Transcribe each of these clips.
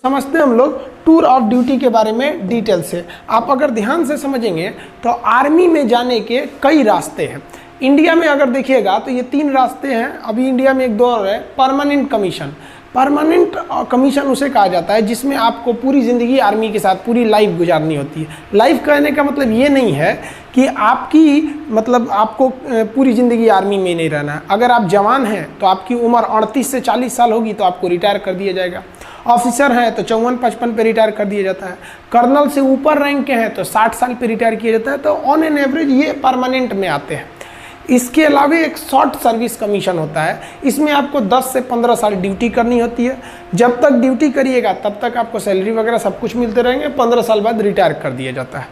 समझते हैं हम लोग टूर ऑफ ड्यूटी के बारे में डिटेल से। आप अगर ध्यान से समझेंगे तो आर्मी में जाने के कई रास्ते हैं। इंडिया में अगर देखिएगा तो ये 3 रास्ते हैं। अभी इंडिया में एक दौर है परमानेंट कमीशन। परमानेंट कमीशन उसे कहा जाता है जिसमें आपको पूरी ज़िंदगी आर्मी के साथ पूरी लाइफ गुजारनी होती है। लाइफ कहने का मतलब ये नहीं है कि आपको पूरी ज़िंदगी आर्मी में नहीं रहना है। अगर आप जवान हैं तो आपकी उम्र 38 से 40 साल होगी तो आपको रिटायर कर दिया जाएगा। ऑफिसर हैं तो 54-55 पे रिटायर कर दिया जाता है। कर्नल से ऊपर रैंक के हैं तो 60 साल पे रिटायर किया जाता है। तो ऑन एन एवरेज ये परमानेंट में आते हैं। इसके अलावा एक शॉर्ट सर्विस कमीशन होता है। इसमें आपको 10 से 15 साल ड्यूटी करनी होती है। जब तक ड्यूटी करिएगा तब तक आपको सैलरी वगैरह सब कुछ मिलते रहेंगे। 15 साल बाद रिटायर कर दिया जाता है।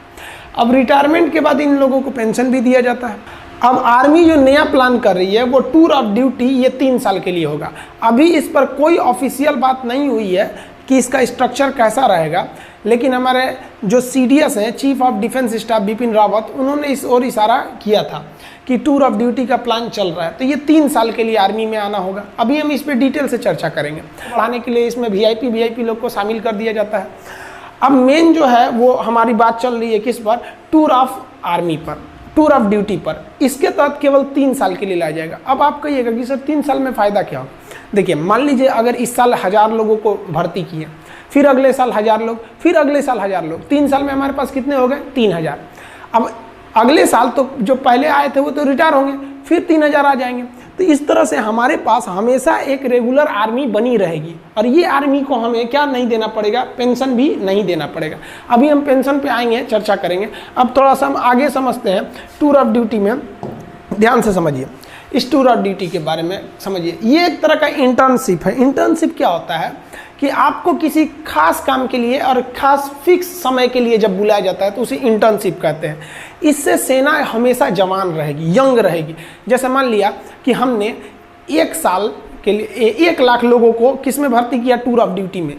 अब रिटायरमेंट के बाद इन लोगों को पेंशन भी दिया जाता है। अब आर्मी जो नया प्लान कर रही है वो टूर ऑफ ड्यूटी ये 3 साल के लिए होगा। अभी इस पर कोई ऑफिशियल बात नहीं हुई है कि इसका स्ट्रक्चर कैसा रहेगा, लेकिन हमारे जो CDS हैं, chief of defence staff Bipin Rawat, उन्होंने इस ओर इशारा किया था कि टूर ऑफ ड्यूटी का प्लान चल रहा है। तो ये 3 साल के लिए आर्मी में आना होगा। अभी हम इस पर डिटेल से चर्चा करेंगे। बढ़ाने के लिए इसमें VIP लोग को शामिल कर दिया जाता है। अब मेन जो है वो हमारी बात चल रही है किस पर, टूर ऑफ आर्मी पर, टूर ऑफ ड्यूटी पर। इसके तहत केवल 3 साल के लिए लाया जाएगा। अब आप कहिएगा कि सर 3 साल में फ़ायदा क्या हो। देखिए, मान लीजिए अगर इस साल 1000 लोगों को भर्ती किए, फिर अगले साल 1000 लोग, फिर अगले साल 1000 लोग, 3 साल में हमारे पास कितने हो गए, 3000। अब अगले साल तो जो पहले आए थे वो तो रिटायर होंगे, फिर 3000 आ जाएंगे। तो इस तरह से हमारे पास हमेशा एक रेगुलर आर्मी बनी रहेगी। और ये आर्मी को हमें क्या नहीं देना पड़ेगा, पेंशन भी नहीं देना पड़ेगा। अभी हम पेंशन पे आएंगे, चर्चा करेंगे। अब थोड़ा सा हम आगे समझते हैं टूर ऑफ ड्यूटी में। ध्यान से समझिए, इस टूर ऑफ ड्यूटी के बारे में समझिए। ये एक तरह का इंटर्नशिप है। इंटर्नशिप क्या होता है कि आपको किसी खास काम के लिए और खास फिक्स समय के लिए जब बुलाया जाता है तो उसे इंटर्नशिप कहते हैं। इससे सेना हमेशा जवान रहेगी, यंग रहेगी। जैसे मान लिया कि हमने 1 साल के लिए 1 लाख लोगों को किस में भर्ती किया, टूर ऑफ ड्यूटी में।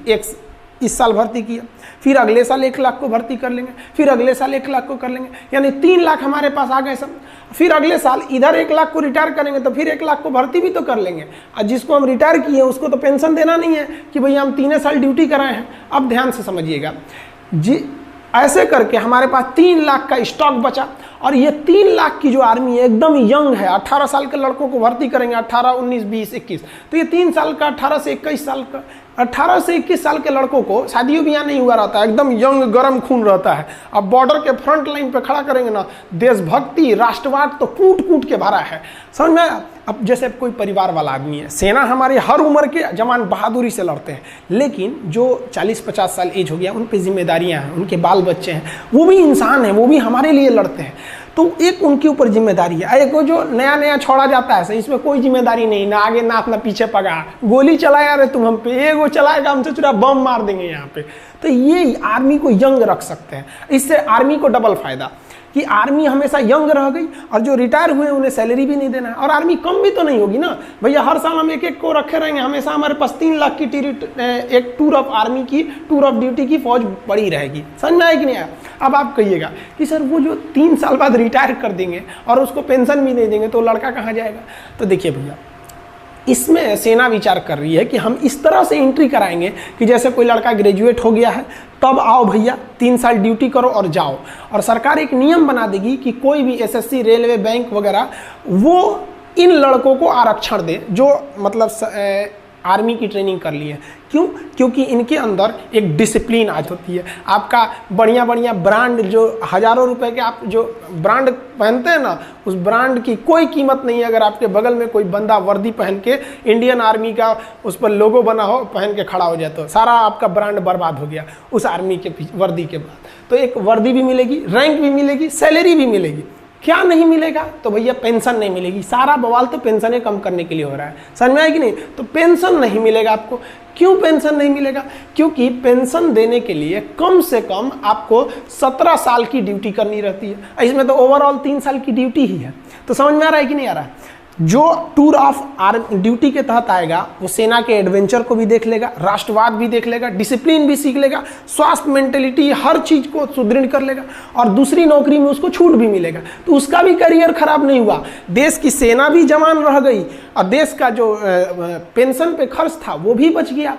इस साल भर्ती किया, फिर अगले साल 1 लाख को भर्ती कर लेंगे, फिर अगले साल 1 लाख को कर लेंगे, यानी 3 लाख हमारे पास आ गए सब। फिर अगले साल इधर 1 लाख को रिटायर करेंगे तो फिर 1 लाख को भर्ती भी तो कर लेंगे। और जिसको हम रिटायर किए उसको तो पेंशन देना नहीं है कि भैया हम 3 साल ड्यूटी कराए हैं। अब ध्यान से समझिएगा जी, ऐसे करके हमारे पास 3 लाख का स्टॉक बचा। और ये 3 लाख की जो आर्मी है एकदम यंग है। 18 साल के लड़कों को भर्ती करेंगे, 18, 19, 20, 21। तो ये 3 साल का, 18 से 21 साल का, 18 से 21 साल के लड़कों को शादियों भी यहाँ नहीं हुआ रहता है, एकदम यंग गर्म खून रहता है। अब बॉर्डर के फ्रंट लाइन पे खड़ा करेंगे ना, देशभक्ति राष्ट्रवाद तो कूट कूट के भरा है, समझ में। अब जैसे कोई परिवार वाला आदमी है, सेना हमारी हर उम्र के जवान बहादुरी से लड़ते हैं, लेकिन जो 40-50 साल एज हो गया उन पे जिम्मेदारियां हैं, उनके बाल बच्चे हैं, वो भी इंसान हैं, वो भी हमारे लिए लड़ते हैं। तो एक उनके ऊपर जिम्मेदारी है। एक जो नया नया छोड़ा जाता है इसमें कोई जिम्मेदारी नहीं, ना आगे ना अपना पीछे पगा, गोली चलाया रे तुम हम पे, एगो चलाएगा हमसे चुरा बम मार देंगे यहाँ पे। तो ये आर्मी को यंग रख सकते हैं। इससे आर्मी को डबल फायदा कि आर्मी हमेशा यंग रह गई, और जो रिटायर हुए उन्हें सैलरी भी नहीं देना है। और आर्मी कम भी तो नहीं होगी ना भैया, हर साल हम 1-1 को रखे रहेंगे। हमेशा हमारे पास 3 लाख की एक टूर ऑफ आर्मी की, टूर ऑफ ड्यूटी की फौज पड़ी रहेगी। समझ में आया कि नहीं आया। अब आप कहिएगा कि सर वो जो 3 साल बाद रिटायर कर देंगे और उसको पेंशन भी नहीं देंगे तो लड़का कहाँ जाएगा। तो देखिए भैया, इसमें सेना विचार कर रही है कि हम इस तरह से एंट्री कराएंगे कि जैसे कोई लड़का ग्रेजुएट हो गया है, तब आओ भैया 3 साल ड्यूटी करो और जाओ। और सरकार एक नियम बना देगी कि कोई भी SSC, रेलवे, बैंक वगैरह वो इन लड़कों को आरक्षण दे जो मतलब आर्मी की ट्रेनिंग कर ली है। क्यों? क्योंकि इनके अंदर एक डिसिप्लिन आज होती है। आपका बढ़िया बढ़िया ब्रांड, जो हज़ारों रुपए के आप जो ब्रांड पहनते हैं ना, उस ब्रांड की कोई कीमत नहीं है अगर आपके बगल में कोई बंदा वर्दी पहन के इंडियन आर्मी का उस पर लोगो बना हो, पहन के खड़ा हो जाए तो सारा आपका ब्रांड बर्बाद हो गया उस आर्मी के वर्दी के बाद। तो एक वर्दी भी मिलेगी, रैंक भी मिलेगी, सैलरी भी मिलेगी। क्या नहीं मिलेगा? तो भैया पेंशन नहीं मिलेगी। सारा बवाल तो पेंशनें कम करने के लिए हो रहा है, समझ में आया कि नहीं। तो पेंशन नहीं मिलेगा आपको। क्यों पेंशन नहीं मिलेगा? क्योंकि पेंशन देने के लिए कम से कम आपको 17 साल की ड्यूटी करनी रहती है। इसमें तो ओवरऑल 3 साल की ड्यूटी ही है। तो समझ में आ रहा है कि नहीं आ रहा है। जो टूर ऑफ ड्यूटी के तहत आएगा वो सेना के एडवेंचर को भी देख लेगा, राष्ट्रवाद भी देख लेगा, डिसिप्लिन भी सीख लेगा, स्वास्थ्य, मेंटेलिटी, हर चीज को सुदृढ़ कर लेगा। और दूसरी नौकरी में उसको छूट भी मिलेगा, तो उसका भी करियर खराब नहीं हुआ। देश की सेना भी जवान रह गई और देश का जो पेंशन पे खर्च था वो भी बच गया।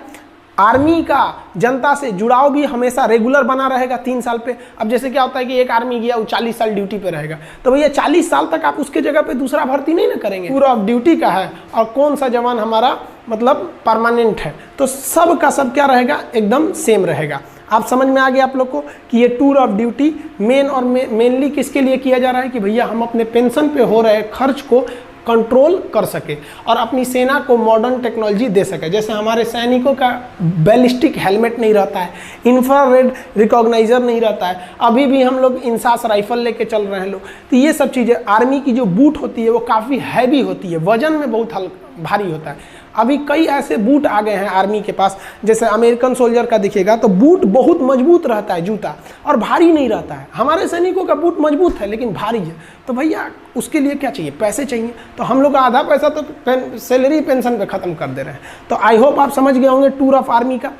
आर्मी का जनता से जुड़ाव भी हमेशा रेगुलर बना रहेगा 3 साल पे। अब जैसे क्या होता है कि एक आर्मी गया वो 40 साल ड्यूटी पे रहेगा, तो भैया 40 साल तक आप उसके जगह पे दूसरा भर्ती नहीं ना करेंगे। टूर ऑफ ड्यूटी का है और कौन सा जवान हमारा मतलब परमानेंट है, तो सब का सब क्या रहेगा, एकदम सेम रहेगा। आप समझ में आ गया आप लोग को कि ये टूर ऑफ ड्यूटी मेनली किसके लिए किया जा रहा है कि भैया हम अपने पेंशन पे हो रहे खर्च को कंट्रोल कर सके और अपनी सेना को मॉडर्न टेक्नोलॉजी दे सके। जैसे हमारे सैनिकों का बैलिस्टिक हेलमेट नहीं रहता है, इंफ्रारेड रिकॉग्नाइजर नहीं रहता है, अभी भी हम लोग इंसास राइफल लेके चल रहे हैं लोग। तो ये सब चीज़ें, आर्मी की जो बूट होती है वो काफ़ी हैवी होती है, वजन में बहुत भारी होता है। अभी कई ऐसे बूट आ गए हैं आर्मी के पास, जैसे अमेरिकन सोल्जर का दिखेगा तो बूट बहुत मजबूत रहता है जूता, और भारी नहीं रहता है। हमारे सैनिकों का बूट मजबूत है लेकिन भारी है, तो भैया उसके लिए क्या चाहिए, पैसे चाहिए। तो हम लोग का आधा पैसा तो सैलरी पेंशन पे ख़त्म कर दे रहे हैं। तो आई होप आप समझ गए होंगे टूर ऑफ आर्मी का।